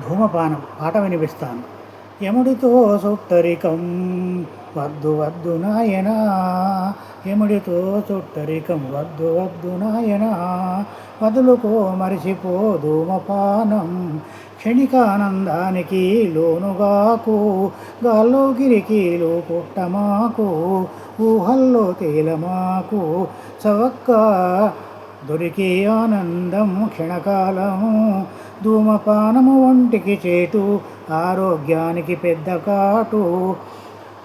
ధూమపానం పాట వినిపిస్తాను. యముడితో చుట్టరికం వద్దు వద్దు నాయనా, యముడితో చుట్టరికం వద్దు వద్దు నాయనా, వదులుకో మరిచిపో ధూమపానం, క్షణికానందానికి లోనుగాకు, గాల్లో గిరికీలు పుట్టమాకు, ఊహల్లో తేలమాకు, చవక్క దొరికే ఆనందం క్షణకాలము, ధూమపానము ఒంటికి చేటు, ఆరోగ్యానికి పెద్ద కాటు,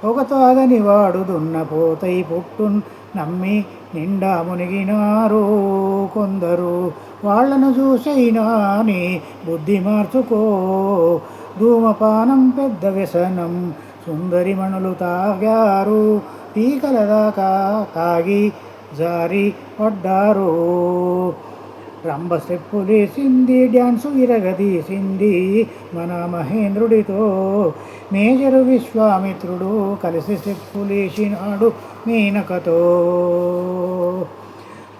పొగ తాగని వాడు దున్నపోతై పుట్టున్ నమ్మి నిండా మునిగినారు కొందరు, వాళ్లను చూసైనా నీ బుద్ధి మార్చుకో, ధూమపానం పెద్ద వ్యసనం, సుందరిమణులు తాగారు, పీకల దాకా తాగి జారి పడ్డారు, రంభ స్టెప్పులేసింది, డ్యాన్సు ఇరగదీసింది మన మహేంద్రుడితో, మేజరు విశ్వామిత్రుడు కలిసి స్టెప్పులేసినాడు మేనకతో,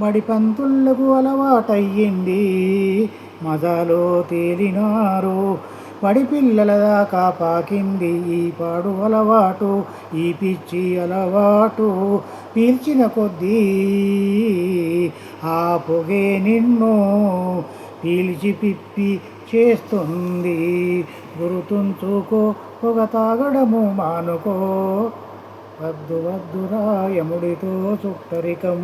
బడిపంతులకు అలవాటయ్యింది, మజాలో తేలినారు, బడి పిల్లల దాకా పాకింది ఈ పాడు అలవాటు, ఈ పిచ్చి అలవాటు, పీల్చిన కొద్దీ ఆ పొగే నిన్ను పీల్చి పిప్పి చేస్తుంది, గుర్తుంచుకో పొగ తాగడము మానుకో, వద్దు వద్దురా యముడితో చుట్టరికం.